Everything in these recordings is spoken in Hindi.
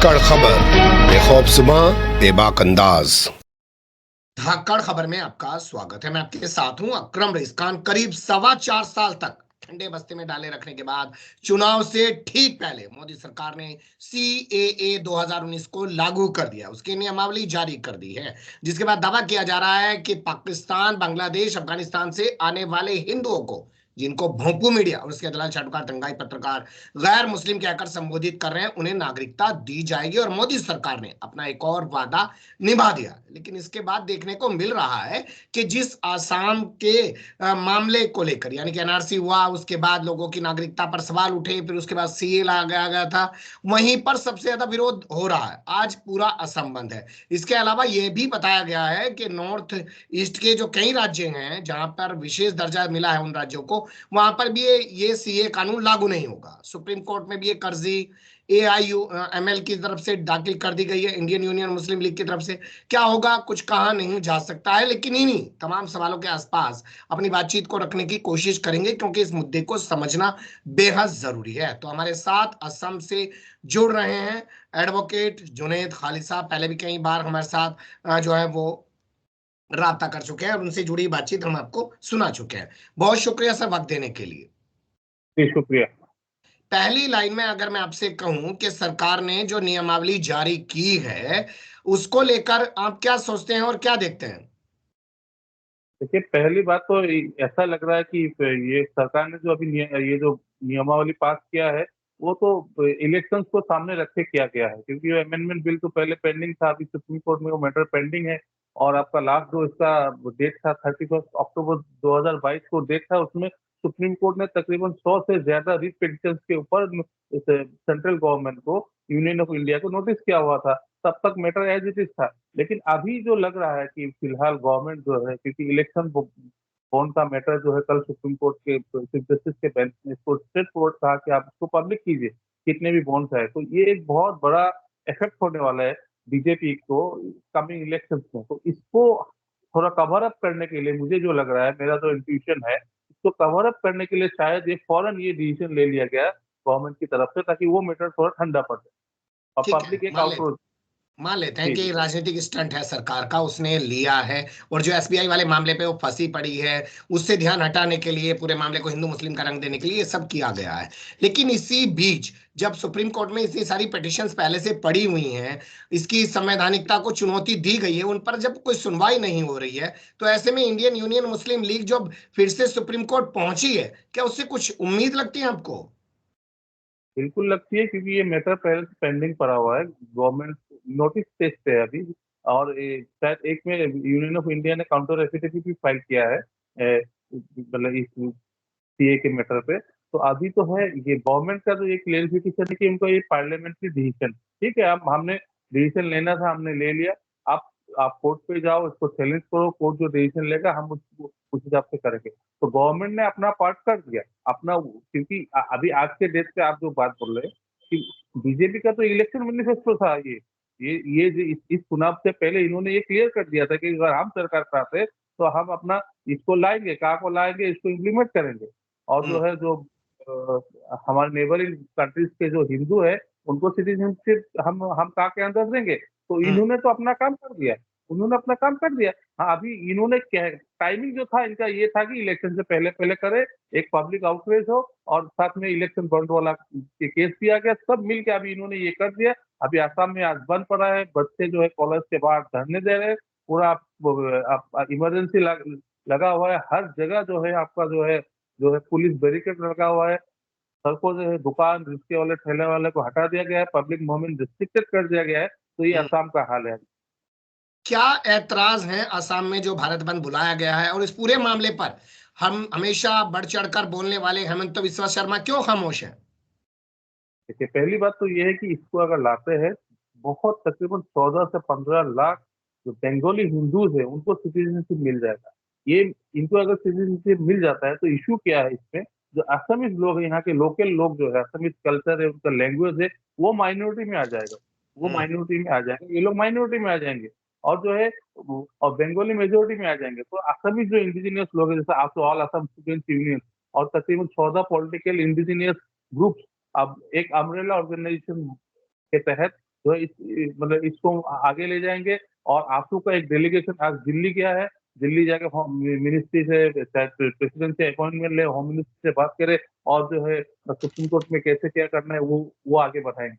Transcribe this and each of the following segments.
धाकड़ खबर, बेखौफज़ुबां, बेबाक अंदाज। धाकड़ खबर में आपका स्वागत है। मैं आपके साथ हूं अकरम रईस खान। करीब 4.25 साल तक ठंडे बस्ते में डाले रखने के बाद चुनाव से ठीक पहले मोदी सरकार ने सीएए 2019 को लागू कर दिया, उसकी नियमावली जारी कर दी है, जिसके बाद दावा किया जा रहा है कि पाकिस्तान, बांग्लादेश, अफगानिस्तान से आने वाले हिंदुओं को, जिनको भोंपू मीडिया और उसके दलाल छाटकार दंगाई पत्रकार गैर मुस्लिम कहकर संबोधित कर रहे हैं, उन्हें नागरिकता दी जाएगी। और मोदी सरकार ने अपना एक और वादा निभा दिया। लेकिन इसके बाद देखने को मिल रहा है कि जिस आसाम के मामले को लेकर, यानी कि एनआरसी हुआ, उसके बाद लोगों की नागरिकता पर सवाल उठे, फिर उसके बाद सीए लगाया गया था, वहीं पर सबसे ज्यादा विरोध हो रहा है। आज पूरा असम बंद है। इसके अलावा यह भी बताया गया है कि नॉर्थ ईस्ट के जो कई राज्य हैं जहां पर विशेष दर्जा मिला है उन राज्यों को, वहां पर भी ये सीए कानून लागू नहीं होगा। सुप्रीम कोर्ट में भी एक अर्जी AIUML की तरफ से दाखिल कर दी गई है, इंडियन यूनियन मुस्लिम लीग की तरफ से। क्या होगा कुछ कहा नहीं जा सकता है, लेकिन इन्हीं तमाम सवालों के आसपास अपनी बातचीत को रखने की कोशिश करेंगे, क्योंकि इस मुद्दे को समझना बेहद जरूरी है। तो हमारे साथ असम से जुड़ रहे हैं एडवोकेट जुनैद खालिद। पहले भी कई बार हमारे साथ जो है वो राब्ता कर चुके हैं और उनसे जुड़ी बातचीत हम आपको सुना चुके हैं। बहुत शुक्रिया सर वक्त देने के लिए। जी शुक्रिया। पहली लाइन में अगर मैं आपसे कहूं कि सरकार ने जो नियमावली जारी की है, उसको लेकर आप क्या सोचते हैं और क्या देखते हैं? देखिए, पहली बात तो ऐसा लग रहा है कि ये सरकार ने जो अभी ये जो नियमावली पास किया है, वो तो इलेक्शंस को सामने रख के किया गया है, क्योंकि ये अमेंडमेंट बिल तो पहले पेंडिंग था, अभी सुप्रीम कोर्ट में वो मैटर पेंडिंग है। और आपका लास्ट जो इसका डेट था 31 अक्टूबर 2022 को डेट था, उसमें सुप्रीम कोर्ट ने तकरीबन 100 से ज्यादा रिट पिटिशंस के ऊपर सेंट्रल गवर्नमेंट को, यूनियन ऑफ इंडिया को नोटिस किया हुआ था। तब तक मैटर एज इट इज था। लेकिन अभी जो लग रहा है कि फिलहाल गवर्नमेंट जो है, क्योंकि इलेक्शन बॉन्ड का मैटर जो है कल सुप्रीम कोर्ट के चीफ जस्टिस के बेंच ने इसको स्ट्रेट फॉरवर्ड कहा कि आप इसको पब्लिक कीजिए, कितने भी बॉन्ड्स है। तो ये एक बहुत बड़ा इफेक्ट होने वाला है बीजेपी को कमिंग इलेक्शन में। तो इसको थोड़ा कवर अप करने के लिए मुझे जो लग रहा है, मेरा जो इंट्यूशन है, इसको कवर अप करने के लिए शायद ये फौरन ये डिसीजन ले लिया गया गवर्नमेंट की तरफ से, ताकि वो मैटर थोड़ा ठंडा पड़ जाए और ठीक है, पब्लिक एक आउटरोच। मान लेते हैं जी कि जी। राजनीतिक स्टंट है सरकार का, उसने लिया है। और जो एसबीआई वाले मामले पे वो फंसी पड़ी है, उससे ध्यान हटाने के लिए, पूरे मामले को हिंदू मुस्लिम का रंग देने के लिए ये सब किया गया है। लेकिन इसी बीच जब सुप्रीम कोर्ट में इतनी सारी पिटिशंस पहले से पड़ी हुई हैं, इसकी संवैधानिकता को चुनौती दी गई है, उन पर जब कोई सुनवाई नहीं हो रही है, तो ऐसे में इंडियन यूनियन मुस्लिम लीग जब फिर से सुप्रीम कोर्ट पहुंची है, क्या उससे कुछ उम्मीद लगती है आपको? बिल्कुल लगती है, क्योंकि ये मैटर पहले से पेंडिंग पड़ा हुआ है, गवर्नमेंट नोटिस स्टेज पे है अभी। और शायद एक में यूनियन ऑफ इंडिया ने काउंटर एफिडेविट भी फाइल किया है मतलब इस सीए के मैटर पे। तो अभी तो है ये गवर्नमेंट का तो ये क्लेरिफिकेशन है कि उनको ये पार्लियामेंट्री डिसीजन, ठीक है, अब हमने डिसीजन लेना था, हमने ले लिया। आप आप कोर्ट पे जाओ, इसको चैलेंज करो, कोर्ट जो डिसीजन लेगा हम उसको उस हिसाब से करेंगे। तो गवर्नमेंट ने अपना पार्ट कर दिया अपना, क्योंकि अभी आज के डेट पे आप जो बात बोल रहे हैं कि बीजेपी का तो इलेक्शन मैनिफेस्टो था ये जो इस चुनाव से पहले इन्होंने ये क्लियर कर दिया था कि अगर हम सरकार पर आते तो हम अपना इसको लाएंगे, कहाँ को लाएंगे, इसको इम्प्लीमेंट करेंगे। और जो हम्म। है जो हमारे नेबरिंग कंट्रीज के जो हिंदू है, उनको सिटीजनशिप हम कहाँ के अंदर देंगे। तो हम्म। इन्होंने तो अपना काम कर दिया, उन्होंने अपना काम कर दिया। हाँ, अभी इन्होंने क्या टाइमिंग जो था इनका ये था कि इलेक्शन से पहले पहले करे, एक पब्लिक आउटरीच हो, और साथ में इलेक्शन बॉन्ड वाला के केस दिया गया, सब मिल के अभी इन्होंने ये कर दिया। अभी आसाम में आज बंद पड़ा है, बच्चे जो है कॉलेज के बाहर धरने दे रहे हैं, पूरा इमरजेंसी लगा हुआ है, हर जगह जो है आपका जो है पुलिस बैरिकेड लगा हुआ है, सड़कों जो है दुकान रिक्शे वाले ठेले वाले को हटा दिया गया है, पब्लिक मूवमेंट रिस्ट्रिक्टेड कर दिया गया है। तो ये हम्म। असम का हाल है। क्या ऐतराज है असम में जो भारत बंद बुलाया गया है, और इस पूरे मामले पर हम हमेशा बढ़ चढ़कर बोलने वाले हेमंत बिस्वा शर्मा क्यों खामोश हैं? देखिए, पहली बात तो ये है कि इसको अगर लाते हैं, बहुत तकरीबन 14 से 15 लाख जो बंगाली हिंदूज है उनको सिटीजनशिप मिल जाएगा। ये इनको अगर सिटीजनशिप मिल जाता है तो इशू क्या है इसमें, जो असमीज लोग हैं, यहाँ के लोकल लोग जो है, असमीज कल्चर है, उनका लैंग्वेज है, वो माइनॉरिटी में आ जाएगा, वो हम्म। माइनॉरिटी में आ जाएंगे, ये लोग माइनॉरिटी में आ जाएंगे। और जो है और बंगाली मेजोरिटी में आ जाएंगे। तो असमीज जो इंडिजिनियस लोग हैं, जैसे after all Assam students union और तकरीबन 14 पॉलिटिकल इंडिजिनियस ग्रुप अब एक अम्ब्रेला ऑर्गेनाइजेशन के तहत जो है मतलब इसको आगे ले जाएंगे। और आंसू का एक डेलीगेशन आज दिल्ली गया है। दिल्ली जाके मिनिस्ट्री से चाहे प्रेसिडेंट से अपॉइंटमेंट ले, होम मिनिस्ट्री से बात करे और जो है सुप्रीम कोर्ट में कैसे क्या करना है वो आगे बढ़ाएंगे।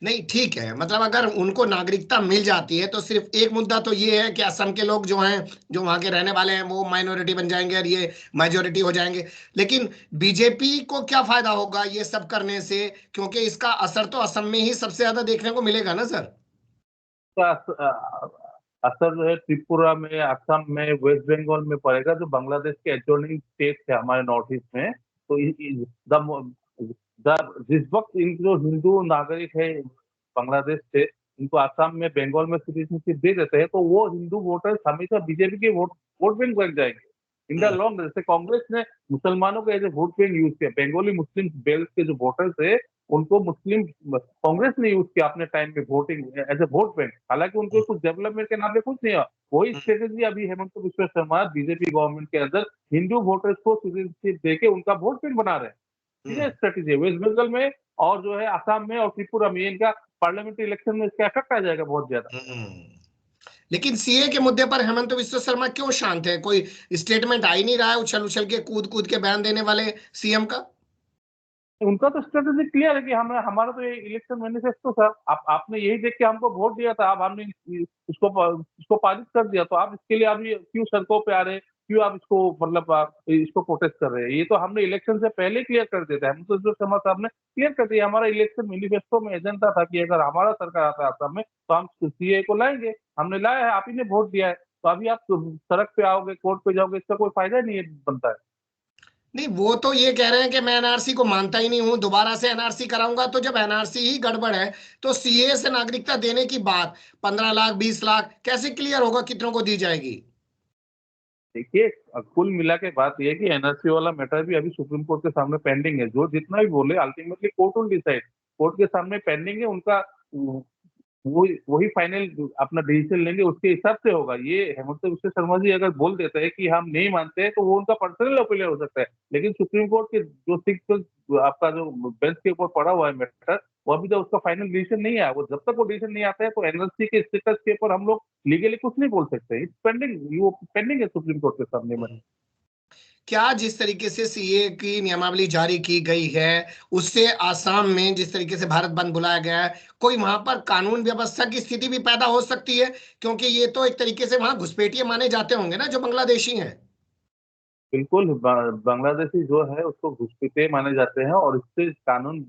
नहीं ठीक है, मतलब अगर उनको नागरिकता मिल जाती है तो सिर्फ एक मुद्दा तो ये है कि असम के लोग जो हैं, जो वहां के रहने वाले हैं, वो माइनॉरिटी बन जाएंगे और ये मेजोरिटी हो जाएंगे। लेकिन बीजेपी को क्या फायदा होगा ये सब करने से, क्योंकि इसका असर तो असम में ही सबसे ज्यादा देखने को मिलेगा ना सर। का असर जो है त्रिपुरा में, असम में, वेस्ट बंगाल में पड़ेगा, जो बांग्लादेश के एडजॉइनिंग स्टेट है हमारे नॉर्थ ईस्ट में। तो द जिस वक्त इन जो हिंदू नागरिक है बांग्लादेश से, इनको आसाम में, बंगाल में सिटीजनशिप दे देते हैं, तो वो हिंदू वोटर्स हमेशा बीजेपी के वोट बैंक बन जाएंगे इन द लॉन्ग। जैसे कांग्रेस ने मुसलमानों को as a vote bank use किया, बंगाली मुस्लिम बेल्ट के जो वोटर्स है उनको मुस्लिम कांग्रेस ने यूज किया अपने टाइम में voting as a vote bank. हालांकि उनको कुछ डेवलपमेंट के नाम पे कुछ नहीं हुआ। वही स्ट्रेटेजी अभी हेमंत बिस्वा शर्मा बीजेपी गवर्नमेंट के अंदर हिंदू वोटर्स को सिटीजनशिप देके उनका वोट बैंक बना रहे हैं। ये स्ट्रेटेजी है वेस्ट बंगाल में और जो है आसाम में और त्रिपुरा में। इनका पार्लियामेंट्री इलेक्शन में इसका इफेक्ट आ जाएगा बहुत ज्यादा। लेकिन सीए के मुद्दे पर हेमंत बिस्वा शर्मा क्यों शांत है? कोई स्टेटमेंट आ ही नहीं रहा है उछल उछल के, कूद कूद के बयान देने वाले सीएम का। उनका तो स्ट्रेटेजी क्लियर है कि हमें हमारा तो ये इलेक्शन मैनिफेस्टो था। आपने यही देख के हमको वोट दिया था, अब हमने इसको पारित कर दिया, तो आप इसके लिए अभी क्यों सड़कों पे आ रहे हैं, क्यों आप इसको मतलब आप इसको प्रोटेस्ट कर रहे हैं? ये तो हमने इलेक्शन से पहले क्लियर कर दिया था। हम तो जो शर्मा साहब ने क्लियर कर दिया, हमारा इलेक्शन मैनिफेस्टो में एजेंडा था कि अगर हमारा सरकार आता है आसाम में तो हम सीए को लाएंगे। हमने लाया है, आप ही ने वोट दिया है, तो अभी आप सड़क पे आओगे, कोर्ट पे जाओगे, इसका कोई फायदा नहीं है बनता है। नहीं, वो तो ये कह रहे हैं कि मैं एनआरसी को मानता ही नहीं हूं, दोबारा से एनआरसी कराऊंगा। तो जब एनआरसी ही गड़बड़ है तो सीए से नागरिकता देने की बात 15 लाख 20 लाख कैसे क्लियर होगा, कितनों को दी जाएगी? देखिए, कुल मिला के बात यह है कि एनआरसी वाला मैटर भी अभी सुप्रीम कोर्ट के सामने पेंडिंग है। जो जितना भी बोले ultimately court will decide. Court के सामने पेंडिंग है उनका, वही फाइनल अपना डिसीजन लेंगे, उसके हिसाब से होगा। ये हेमंत बिस्वा शर्मा जी अगर बोल देते हैं कि हम नहीं मानते हैं तो वो उनका पर्सनल ओपिनियन हो सकता है। लेकिन सुप्रीम कोर्ट के जो सिक्स आपका जो बेंच के ऊपर पड़ा हुआ है मैटर, वो अभी तक उसका फाइनल डिसीजन नहीं आया। वो जब तक वो डिसीजन नहीं आता है तो एनआरसी के स्टेटस के ऊपर हम लोग लीगली कुछ नहीं बोल सकते। इट्स पेंडिंग, वो पेंडिंग है सुप्रीम कोर्ट के सामने में। क्या जिस तरीके से सीए की नियमावली जारी की गई है उससे आसाम में जिस तरीके से भारत बंद बुलाया गया है, कोई वहां पर कानून व्यवस्था की स्थिति भी पैदा हो सकती है? क्योंकि ये तो एक तरीके से वहां घुसपैठिए माने जाते होंगे ना जो बांग्लादेशी हैं। बिल्कुल, बांग्लादेशी जो है उसको घुसपैठिए माने जाते हैं। और इससे कानून,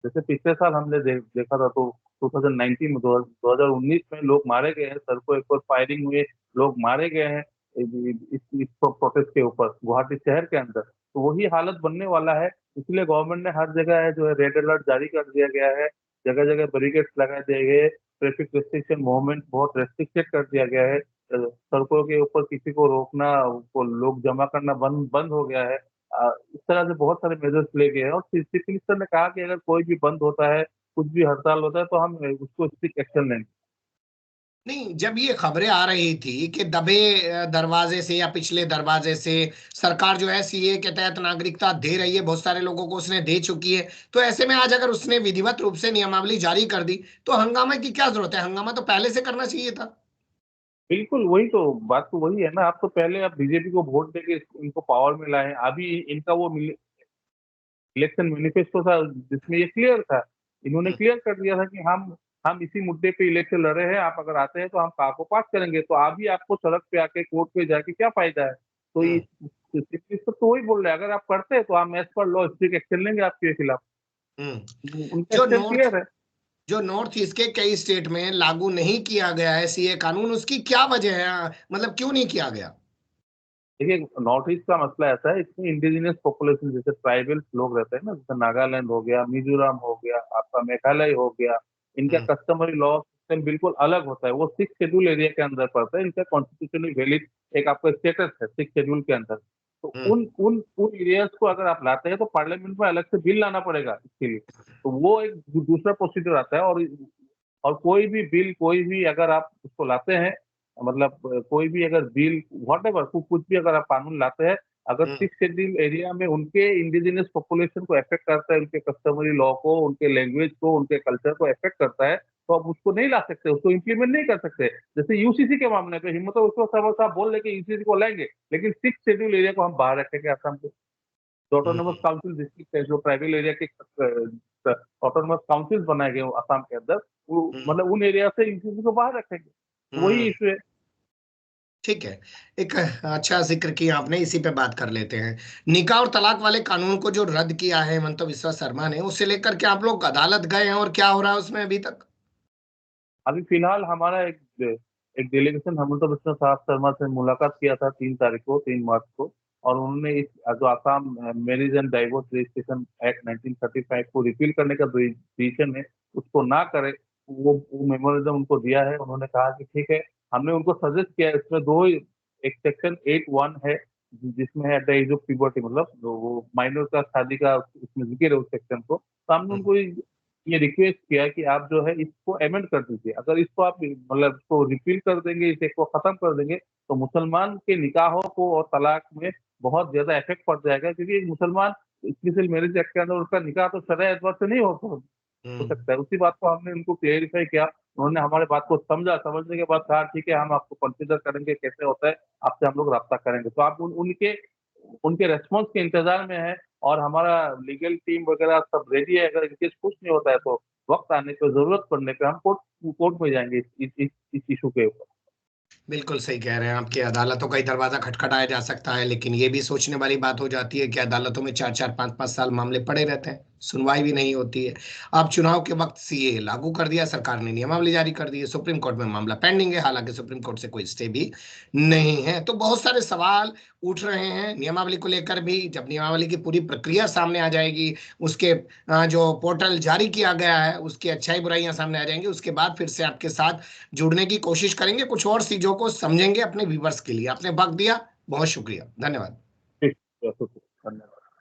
जैसे पिछले साल हमने देखा था, तो 2019 में 2019 में लोग मारे गए हैं, सड़कों पर फायरिंग हुए, लोग मारे गए हैं इस प्रोटेस्ट के ऊपर गुवाहाटी शहर के अंदर। तो वही हालत बनने वाला है। इसलिए गवर्नमेंट ने हर जगह है जो है रेड अलर्ट जारी कर दिया गया है। जगह जगह बैरिकेड्स लगा दिए गए। ट्रैफिक रेस्ट्रिक्शन मूवमेंट बहुत रेस्ट्रिक्टेड कर दिया गया है। सड़कों के ऊपर किसी को रोकना, को लोग जमा करना बंद बंद हो गया है। इस तरह से बहुत सारे मेजर्स ले गए हैं। और चीफ मिनिस्टर ने कहा कि अगर कोई भी बंद होता है, कुछ भी हड़ताल होता है, तो हम उसको स्ट्रिक्ट एक्शन लेंगे। नहीं, जब ये खबरें आ रही थी कि दबे दरवाजे से या पिछले दरवाजे से सरकार जो है सीए के तहत नागरिकता दे रही है, बहुत सारे लोगों को उसने दे चुकी है, तो ऐसे में आज अगर उसने विधिवत रूप से नियमावली जारी कर दी तो हंगामे की क्या जरूरत है? हंगामा तो पहले से करना चाहिए था। बिल्कुल, वही तो बात तो वही है ना। आप तो पहले आप बीजेपी को वोट देके इनको पावर में लाए हैं। अभी इनका वो इलेक्शन मैनिफेस्टो था जिसमें ये क्लियर था। इन्होंने क्लियर कर दिया था कि हम इसी मुद्दे पे इलेक्शन लड़ रहे हैं, आप अगर आते हैं तो हम आपको पास करेंगे। तो अभी आपको सड़क पे आके कोर्ट पे जाके क्या फायदा है? तो हम्म। तो वही बोल रहे हैं, अगर आप करते हैं तो हम as per law strict action लेंगे आपके खिलाफ। उनका जो स्टैंड नॉर्थ क्लियर है। जो नॉर्थ ईस्ट के कई स्टेट में लागू नहीं किया गया है सीए कानून, उसकी क्या वजह है? मतलब क्यों नहीं किया गया? देखिए, नॉर्थ ईस्ट का मसला ऐसा है, इसमें इंडिजिनियस पॉपुलेशन जैसे ट्राइबल लोग रहते हैं ना, जैसे नागालैंड हो गया, मिजोरम हो गया, आपका मेघालय हो गया। इनका हम्म। कस्टमरी लॉ सिस्टम बिल्कुल अलग होता है। वो 6 शेड्यूल एरिया के अंदर पड़ता है। इनका कॉन्स्टिट्यूशनली वैलिड एक आपका स्टेटस है 6 शेड्यूल के अंदर। तो हम्म। उन एरियाज को अगर आप लाते हैं तो पार्लियामेंट में अलग से बिल लाना पड़ेगा इसके लिए। तो वो एक दूसरा प्रोसीजर आता है। और कोई भी बिल, कोई भी अगर आप उसको लाते हैं, मतलब कोई भी अगर बिल, व्हाट एवर कुछ भी अगर आप कानून लाते हैं, अगर 6 शेड्यूल एरिया में उनके इंडिजिनस पॉपुलेशन को अफेक्ट करता है, उनके कस्टमरी लॉ को, उनके लैंग्वेज को, उनके कल्चर को अफेक्ट करता है, तो आप उसको नहीं ला सकते, उसको इम्प्लीमेंट नहीं कर सकते। जैसे यूसीसी के मामले पे हिम्मत है उसको सब साहब बोल लेके यूसीसी को लाएंगे, लेकिन 6 शेड्यूल एरिया को हम बाहर रखेंगे असम के। ऑटोनोमस काउंसिल डिस्ट्रिक्ट है, जो ट्राइबल एरिया के ऑटोनोमस काउंसिल बनाए गए असम के अंदर, वो मतलब उन एरिया से यूसीसी को बाहर रखेंगे। वही इशू है। ठीक है, एक अच्छा जिक्र किया आपने, इसी पे बात कर लेते हैं। निकाह और तलाक वाले कानून को जो रद्द किया है हेमंत बिस्वा शर्मा ने, उसे लेकर के आप लोग अदालत गए हैं और क्या हो रहा है उसमें अभी तक? अभी फिलहाल हमारा एक डेलीगेशन हेमंत बिस्वा साहब शर्मा से मुलाकात किया था 3 मार्च को, और उन्होंने इस जो Assam marriage and divorce registration act 1935 को रिपील करने का डिसीजन है उसको ना करे, वो मेमोरेंडम उनको दिया है। उन्होंने कहा कि ठीक है, हमने उनको सजेस्ट किया है, इसमें दो, एक सेक्शन 8(1) है जिसमें है at the age of puberty, मतलब वो माइनर का शादी का उसमें जिक्र है उस सेक्शन को। तो हमने उनको ये रिक्वेस्ट किया कि आप जो है इसको अमेंड कर दीजिए। अगर इसको आप मतलब इसको रिपील कर देंगे, इसे को खत्म कर देंगे, तो मुसलमान के निकाहों को और तलाक में बहुत ज्यादा इफेक्ट पड़ जाएगा, क्योंकि एक मुसलमान स्पेशल मैरिज एक्ट के अंदर उसका निकाह तो शरअ एतबार से नहीं हो सकता है। उसी बात को हमने उनको क्लियरिफाई किया, उन्होंने हमारे बात को समझा, समझने के बाद कहा ठीक है, हम आपको कंसिडर करेंगे, कैसे होता है आपसे हम लोग रब्ता करेंगे। तो आप उनके रेस्पॉन्स के इंतजार में है, और हमारा लीगल टीम वगैरह सब रेडी है। अगर इनकेस कुछ नहीं होता है तो वक्त आने पे, जरूरत पड़ने पे हम कोर्ट में जाएंगे इस इशू के ऊपर। बिल्कुल सही कह रहे हैं, आपकी अदालतों का ही दरवाजा खटखटाया जा सकता है, लेकिन ये भी सोचने वाली बात हो जाती है कि अदालतों में 4-4, 5-5 साल मामले पड़े रहते हैं, सुनवाई भी नहीं होती है। अब चुनाव के वक्त सीए लागू कर दिया सरकार ने, नियमावली जारी कर दी है, सुप्रीम कोर्ट में मामला पेंडिंग है, हालांकि सुप्रीम कोर्ट से कोई स्टे भी नहीं है। तो बहुत सारे सवाल उठ रहे हैं नियमावली को लेकर भी। जब नियमावली की पूरी प्रक्रिया सामने आ जाएगी, उसके जो पोर्टल जारी किया गया है उसकी अच्छाई बुराइयां सामने आ जाएंगी, उसके बाद फिर से आपके साथ जुड़ने की कोशिश करेंगे, कुछ और चीजों को समझेंगे अपने व्यूवर्स के लिए। आपने वक्त दिया, बहुत शुक्रिया, धन्यवाद। ठीक है, धन्यवाद।